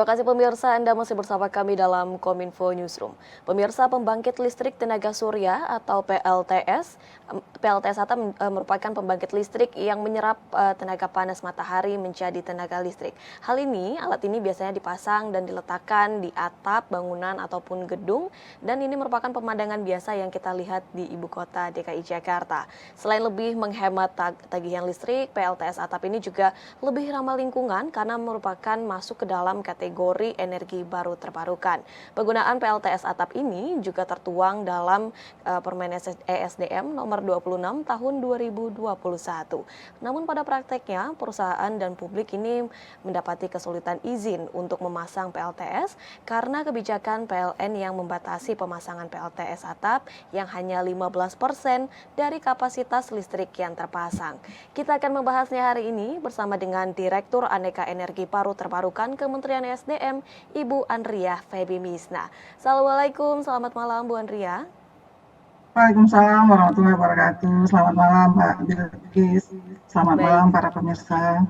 kasih pemirsa, Anda masih bersama kami dalam Kominfo Newsroom. Pemirsa, pembangkit listrik tenaga surya atau PLTS Atap merupakan pembangkit listrik yang menyerap tenaga panas matahari menjadi tenaga listrik. Alat ini biasanya dipasang dan diletakkan di atap bangunan ataupun gedung, dan ini merupakan pemandangan biasa yang kita lihat di ibu kota DKI Jakarta. Selain lebih menghemat tagihan listrik, PLTS Atap ini juga lebih ramah lingkungan karena merupakan masuk ke dalam kategori energi baru terbarukan. Penggunaan PLTS Atap ini juga tertuang dalam Permen ESDM nomor 26 tahun 2021. Namun pada prakteknya, perusahaan dan publik ini mendapati kesulitan izin untuk memasang PLTS karena kebijakan PLN yang membatasi pemasangan PLTS Atap yang hanya 15% dari kapasitas listrik yang terpasang. Kita akan membahasnya hari ini bersama dengan Direktur Aneka Energi Baru Terbarukan Kementerian ESDM, Ibu Andria Febimisna. Assalamualaikum, selamat malam Bu Andria. Waalaikumsalam warahmatullahi wabarakatuh. Selamat malam Mbak Bilkis. Selamat malam para pemirsa.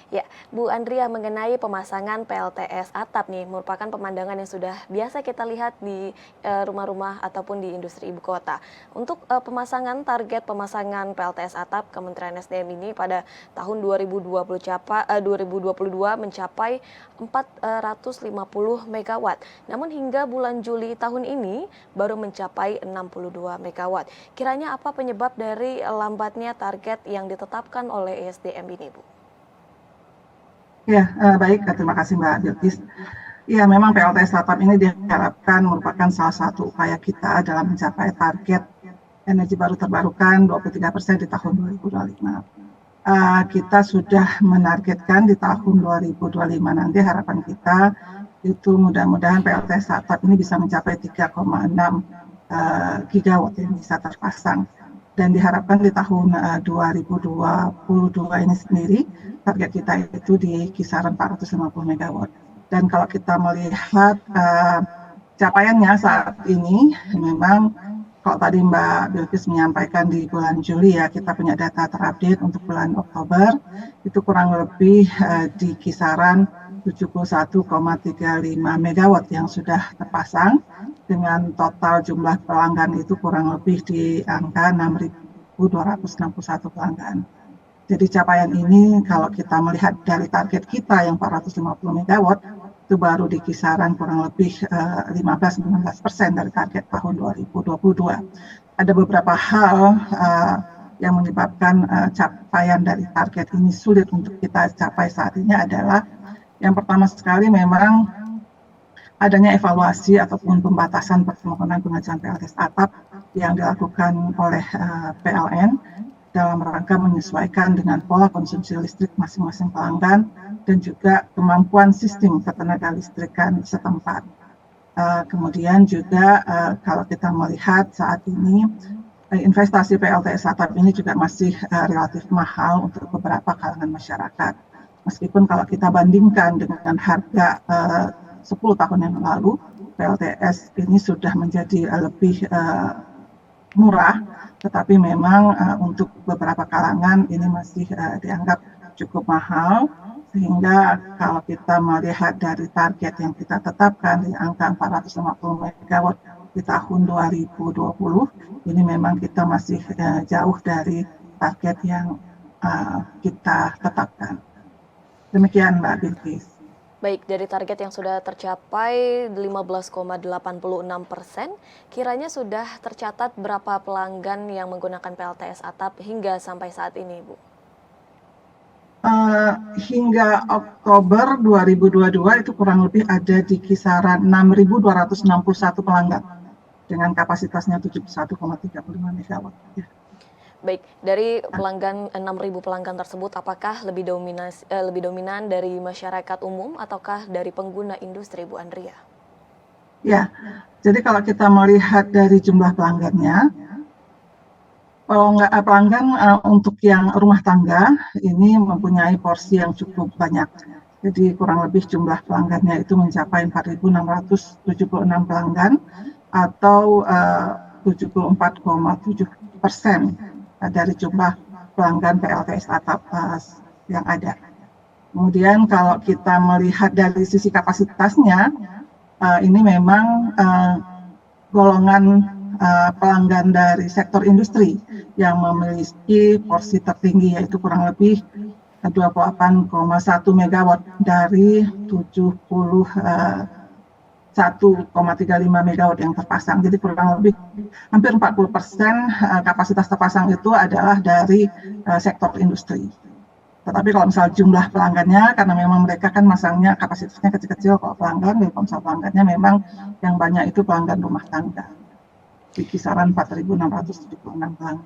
Ya, Bu Andria, mengenai pemasangan PLTS Atap nih merupakan pemandangan yang sudah biasa kita lihat di rumah-rumah ataupun di industri ibu kota. Untuk target pemasangan PLTS Atap Kementerian SDM ini pada tahun 2022 mencapai 450 MW. Namun hingga bulan Juli tahun ini baru mencapai 62 MW. Kiranya apa penyebab dari lambatnya target yang ditetapkan oleh ESDM ini, Bu? Ya, baik. Terima kasih Mbak Bilkis. Ya, memang PLTS Atap ini diharapkan merupakan salah satu upaya kita dalam mencapai target energi baru terbarukan 23% di tahun 2025. Kita sudah menargetkan di tahun 2025 nanti harapan kita itu mudah-mudahan PLTS Atap ini bisa mencapai 3,6 gigawatt yang bisa terpasang. Dan diharapkan di tahun 2022 ini sendiri, target kita itu di kisaran 450 MW. Dan kalau kita melihat capaiannya saat ini, memang kalau tadi Mbak Bilkis menyampaikan di bulan Juli ya, kita punya data terupdate untuk bulan Oktober, itu kurang lebih di kisaran 71,35 MW yang sudah terpasang, dengan total jumlah pelanggan itu kurang lebih di angka 6.261 pelanggan. Jadi capaian ini kalau kita melihat dari target kita yang 450 MW, itu baru di kisaran kurang lebih 15-16% dari target tahun 2022. Ada beberapa hal yang menyebabkan capaian dari target ini sulit untuk kita capai saat ini adalah yang pertama sekali memang adanya evaluasi ataupun pembatasan permohonan pengajuan PLTS Atap yang dilakukan oleh PLN dalam rangka menyesuaikan dengan pola konsumsi listrik masing-masing pelanggan dan juga kemampuan sistem ketenaga listrikan setempat. Kemudian juga kalau kita melihat saat ini investasi PLTS Atap ini juga masih relatif mahal untuk beberapa kalangan masyarakat. Meskipun kalau kita bandingkan dengan harga 10 tahun yang lalu, PLTS ini sudah menjadi lebih murah, tetapi memang untuk beberapa kalangan ini masih dianggap cukup mahal, sehingga kalau kita melihat dari target yang kita tetapkan di angka 450 MW di tahun 2020, ini memang kita masih jauh dari target yang kita tetapkan. Demikian Mbak Bilkis. Baik, dari target yang sudah tercapai 15,86%, kiranya sudah tercatat berapa pelanggan yang menggunakan PLTS Atap hingga sampai saat ini, Bu? Hingga Oktober 2022 itu kurang lebih ada di kisaran 6.261 pelanggan dengan kapasitasnya 71,35 MW. Ya. Baik, dari pelanggan 6.000 pelanggan tersebut, apakah lebih dominan dari masyarakat umum ataukah dari pengguna industri, Bu Andria? Ya, jadi kalau kita melihat dari jumlah pelanggannya, pelanggan untuk yang rumah tangga ini mempunyai porsi yang cukup banyak. Jadi kurang lebih jumlah pelanggannya itu mencapai 4.676 pelanggan atau 74,7% dari jumlah pelanggan PLTS Atap yang ada. Kemudian kalau kita melihat dari sisi kapasitasnya, ini memang golongan pelanggan dari sektor industri yang memiliki porsi tertinggi, yaitu kurang lebih 28,1 megawatt dari 71,35 megawatt yang terpasang. Jadi kurang lebih hampir 40% kapasitas terpasang itu adalah dari sektor industri. Tetapi kalau misal jumlah pelanggannya, karena memang mereka kan masangnya kapasitasnya kecil-kecil, kalau pelanggan, kalau misal pelanggannya memang yang banyak itu pelanggan rumah tangga, di kisaran 4.676 pelanggan.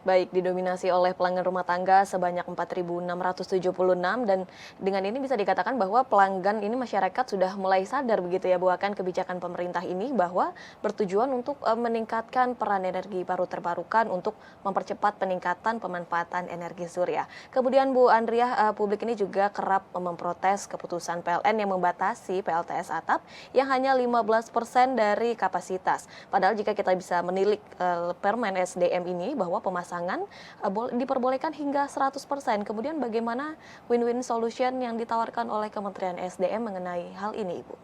Baik, didominasi oleh pelanggan rumah tangga sebanyak 4.676 dan dengan ini bisa dikatakan bahwa pelanggan ini masyarakat sudah mulai sadar begitu ya bahwa akan kebijakan pemerintah ini bahwa bertujuan untuk meningkatkan peran energi baru terbarukan untuk mempercepat peningkatan pemanfaatan energi surya. Kemudian Bu Andrea, publik ini juga kerap memprotes keputusan PLN yang membatasi PLTS atap yang hanya 15% dari kapasitas. Padahal jika kita bisa menilik Permen SDM ini bahwa pemasangan diperbolehkan hingga 100%. Kemudian bagaimana win-win solution yang ditawarkan oleh Kementerian SDM mengenai hal ini, Ibu?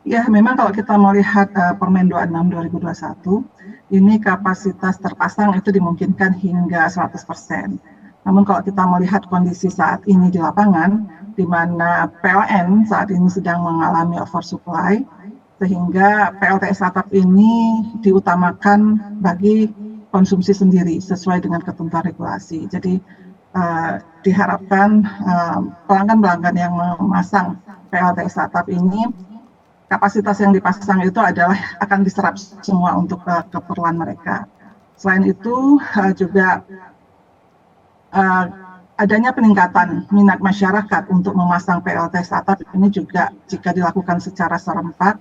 Ya, memang kalau kita melihat Permen 26 2021, ini kapasitas terpasang itu dimungkinkan hingga 100%. Namun kalau kita melihat kondisi saat ini di lapangan, di mana PLN saat ini sedang mengalami oversupply, sehingga PLTS atap ini diutamakan bagi konsumsi sendiri sesuai dengan ketentuan regulasi. Jadi diharapkan pelanggan-pelanggan yang memasang PLTS atap ini, kapasitas yang dipasang itu adalah akan diserap semua untuk keperluan mereka. Selain itu juga adanya peningkatan minat masyarakat untuk memasang PLTS atap ini juga jika dilakukan secara serempak,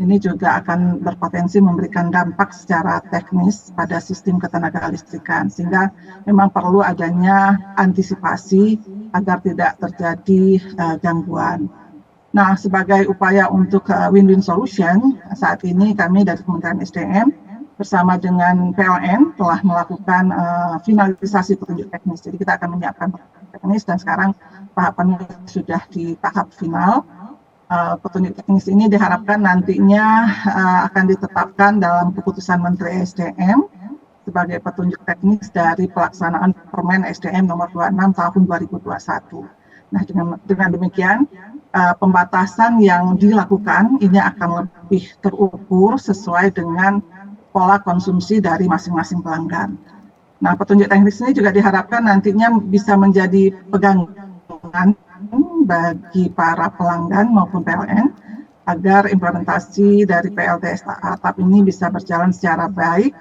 ini juga akan berpotensi memberikan dampak secara teknis pada sistem ketenagalistrikan, sehingga memang perlu adanya antisipasi agar tidak terjadi gangguan. Nah, sebagai upaya untuk win-win solution, saat ini kami dari Kementerian SDM bersama dengan PLN telah melakukan finalisasi petunjuk teknis. Jadi kita akan menyiapkan petunjuk teknis dan sekarang tahapannya sudah di tahap final. Petunjuk teknis ini diharapkan nantinya akan ditetapkan dalam keputusan Menteri SDM sebagai petunjuk teknis dari pelaksanaan Permen SDM nomor 26 tahun 2021. Nah, dengan demikian pembatasan yang dilakukan ini akan lebih terukur sesuai dengan pola konsumsi dari masing-masing pelanggan. Nah, petunjuk teknis ini juga diharapkan nantinya bisa menjadi pegangan bagi para pelanggan maupun PLN agar implementasi dari PLTS atap ini bisa berjalan secara baik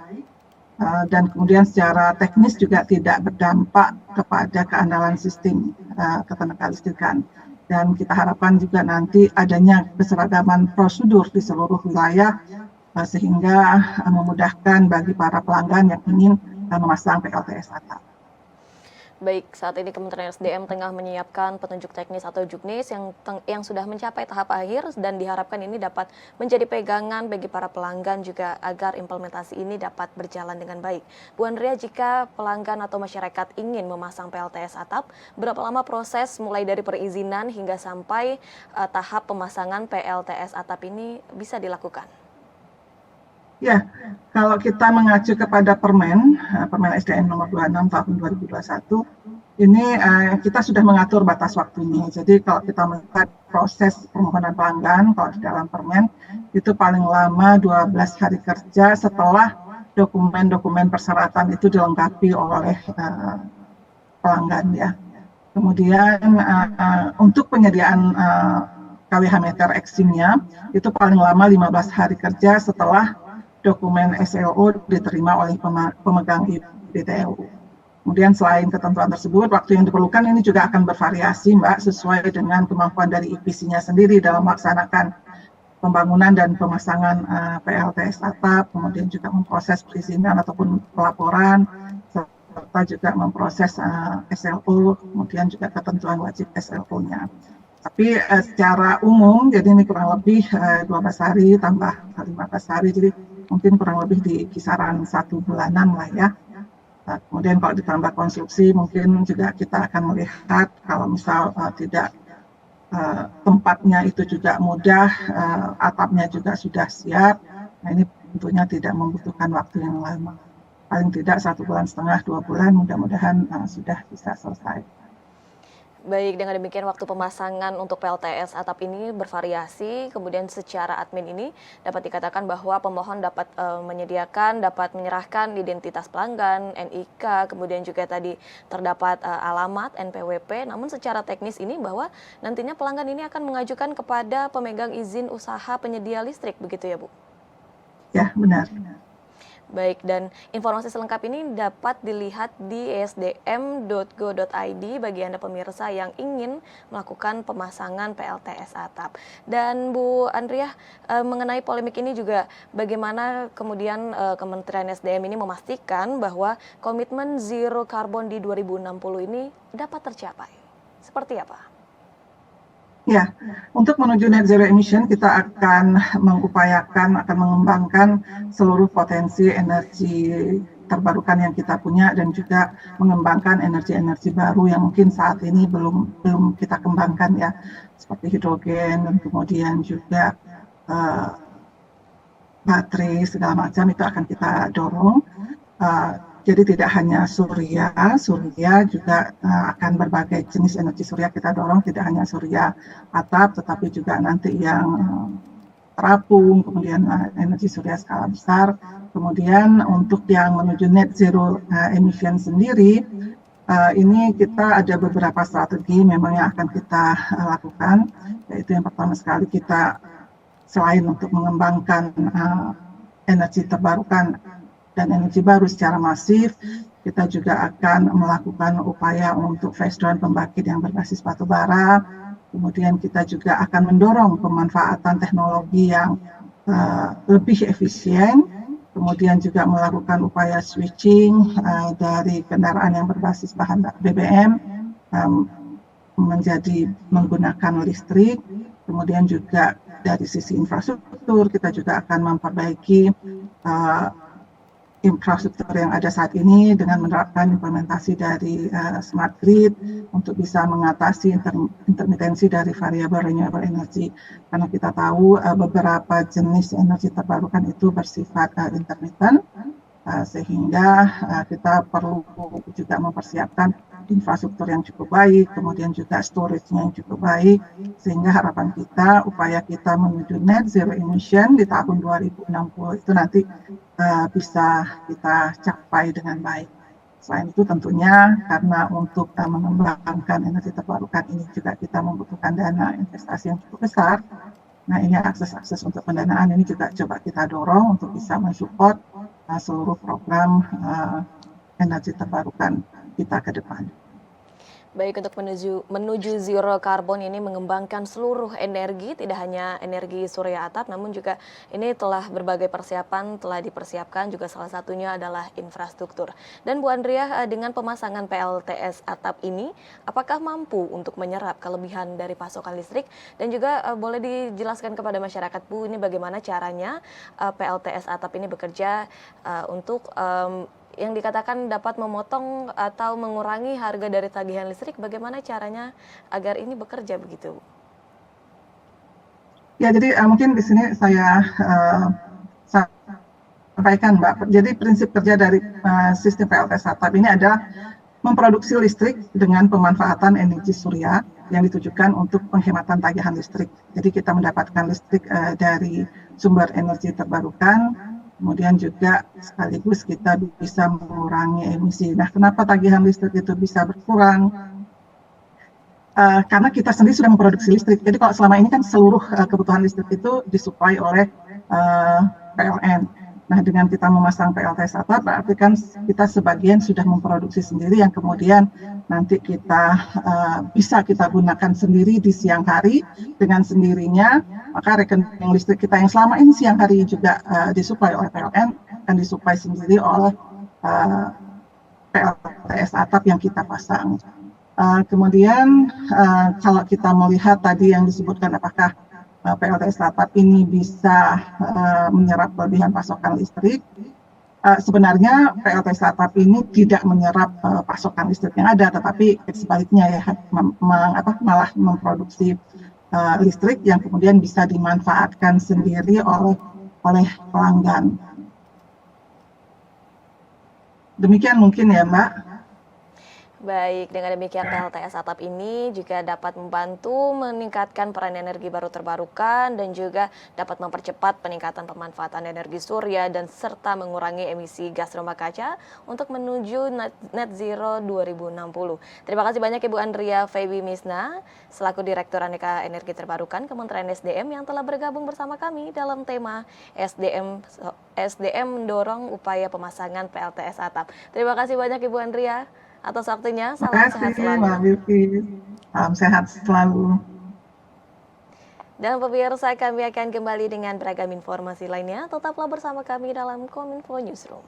dan kemudian secara teknis juga tidak berdampak kepada keandalan sistem ketenagalistrikan. Dan kita harapkan juga nanti adanya keseragaman prosedur di seluruh wilayah sehingga memudahkan bagi para pelanggan yang ingin memasang PLTS atap. Baik, saat ini Kementerian SDM tengah menyiapkan petunjuk teknis atau juknis yang sudah mencapai tahap akhir dan diharapkan ini dapat menjadi pegangan bagi para pelanggan juga agar implementasi ini dapat berjalan dengan baik. Bu Andrea, jika pelanggan atau masyarakat ingin memasang PLTS atap, berapa lama proses mulai dari perizinan hingga sampai tahap pemasangan PLTS atap ini bisa dilakukan? Ya, kalau kita mengacu kepada Permen SDM nomor 26 tahun 2021, ini kita sudah mengatur batas waktunya. Jadi kalau kita melihat proses permohonan pelanggan, kalau di dalam Permen, itu paling lama 12 hari kerja setelah dokumen-dokumen persyaratan itu dilengkapi oleh pelanggan ya. Kemudian untuk penyediaan KWH meter eksimnya, itu paling lama 15 hari kerja setelah dokumen SLO diterima oleh pemegang IPTLU. Kemudian selain ketentuan tersebut, waktu yang diperlukan ini juga akan bervariasi, Mbak, sesuai dengan kemampuan dari IPC-nya sendiri dalam melaksanakan pembangunan dan pemasangan PLTS atap, kemudian juga memproses perizinan ataupun pelaporan, serta juga memproses SLO, kemudian juga ketentuan wajib SLO-nya. Tapi secara umum, jadi ini kurang lebih 12 hari tambah 15 hari, jadi mungkin kurang lebih di kisaran 1 bulanan lah ya. Kemudian kalau ditambah konstruksi mungkin juga kita akan melihat kalau misal tidak tempatnya itu juga mudah, atapnya juga sudah siap. Nah ini tentunya tidak membutuhkan waktu yang lama. Paling tidak 1,5 bulan, 2 bulan, mudah-mudahan sudah bisa selesai. Baik, dengan demikian waktu pemasangan untuk PLTS atap ini bervariasi, kemudian secara admin ini dapat dikatakan bahwa pemohon dapat menyediakan, dapat menyerahkan identitas pelanggan, NIK, kemudian juga tadi terdapat alamat, NPWP, namun secara teknis ini bahwa nantinya pelanggan ini akan mengajukan kepada pemegang izin usaha penyedia listrik, begitu ya Bu? Ya, benar. Baik, dan informasi selengkap ini dapat dilihat di esdm.go.id bagi Anda pemirsa yang ingin melakukan pemasangan PLTS atap. Dan Bu Andriah, mengenai polemik ini juga bagaimana kemudian Kementerian SDM ini memastikan bahwa komitmen zero carbon di 2060 ini dapat tercapai. Seperti apa? Ya, untuk menuju net zero emission kita akan akan mengembangkan seluruh potensi energi terbarukan yang kita punya dan juga mengembangkan energi-energi baru yang mungkin saat ini belum kita kembangkan ya, seperti hidrogen dan kemudian juga baterai segala macam itu akan kita dorong. Jadi tidak hanya surya juga akan berbagai jenis energi surya kita dorong, tidak hanya surya atap, tetapi juga nanti yang terapung, kemudian energi surya skala besar. Kemudian untuk yang menuju net zero emission sendiri, ini kita ada beberapa strategi memang yang akan kita lakukan, yaitu yang pertama sekali kita selain untuk mengembangkan energi terbarukan dan energi baru secara masif, kita juga akan melakukan upaya untuk phase down pembangkit yang berbasis batu bara. Kemudian kita juga akan mendorong pemanfaatan teknologi yang lebih efisien. Kemudian juga melakukan upaya switching dari kendaraan yang berbasis bahan BBM menjadi menggunakan listrik. Kemudian juga dari sisi infrastruktur kita juga akan memperbaiki infrastruktur yang ada saat ini dengan menerapkan implementasi dari smart grid untuk bisa mengatasi intermitensi dari variabel renewable energy. Karena kita tahu beberapa jenis energi terbarukan itu bersifat intermittent, sehingga kita perlu juga mempersiapkan infrastruktur yang cukup baik, kemudian juga storage-nya yang cukup baik, sehingga harapan kita, upaya kita menuju net zero emission di tahun 2060 itu nanti bisa kita capai dengan baik. Selain itu tentunya karena untuk mengembangkan energi terbarukan ini juga kita membutuhkan dana investasi yang cukup besar. Nah ini akses untuk pendanaan ini juga coba kita dorong untuk bisa mensupport seluruh program energi terbarukan kita ke depan. Baik, untuk menuju zero carbon ini mengembangkan seluruh energi, tidak hanya energi surya atap, namun juga ini telah berbagai persiapan, telah dipersiapkan, juga salah satunya adalah infrastruktur. Dan Bu Andriah, dengan pemasangan PLTS atap ini, apakah mampu untuk menyerap kelebihan dari pasokan listrik? Dan juga boleh dijelaskan kepada masyarakat, Bu, ini bagaimana caranya PLTS atap ini bekerja untuk yang dikatakan dapat memotong atau mengurangi harga dari tagihan listrik, bagaimana caranya agar ini bekerja begitu? Ya, jadi mungkin di sini saya sampaikan, Mbak. Jadi prinsip kerja dari sistem PLTS atap ini adalah memproduksi listrik dengan pemanfaatan energi surya yang ditujukan untuk penghematan tagihan listrik. Jadi kita mendapatkan listrik dari sumber energi terbarukan. Kemudian juga sekaligus kita bisa mengurangi emisi. Nah, kenapa tagihan listrik itu bisa berkurang? Karena kita sendiri sudah memproduksi listrik. Jadi kalau selama ini kan seluruh kebutuhan listrik itu disuplai oleh PLN. Nah, dengan kita memasang PLTS atap, berarti kan kita sebagian sudah memproduksi sendiri yang kemudian nanti kita bisa kita gunakan sendiri di siang hari dengan sendirinya. Maka rekening listrik kita yang selama ini siang hari juga disuplai oleh PLN akan disuplai sendiri oleh PLTS atap yang kita pasang. Kemudian kalau kita melihat tadi yang disebutkan apakah PLTS atap ini bisa menyerap kelebihan pasokan listrik, sebenarnya PLTS atap ini tidak menyerap pasokan listrik yang ada, tetapi sebaliknya ya, malah memproduksi listrik yang kemudian bisa dimanfaatkan sendiri oleh pelanggan. Demikian mungkin ya, Mbak. Baik, dengan demikian PLTS atap ini juga dapat membantu meningkatkan peran energi baru terbarukan dan juga dapat mempercepat peningkatan pemanfaatan energi surya dan serta mengurangi emisi gas rumah kaca untuk menuju net zero 2060. Terima kasih banyak Ibu Andrea Feby Misna selaku Direktur Aneka Energi Terbarukan Kementerian SDM yang telah bergabung bersama kami dalam tema SDM mendorong upaya pemasangan PLTS atap. Terima kasih banyak Ibu Andrea atas waktunya. Salam sehat selalu. Mbak Bilkis. Salam sehat selalu. Dan pemirsa, kami akan kembali dengan beragam informasi lainnya. Tetaplah bersama kami dalam Kominfo Newsroom.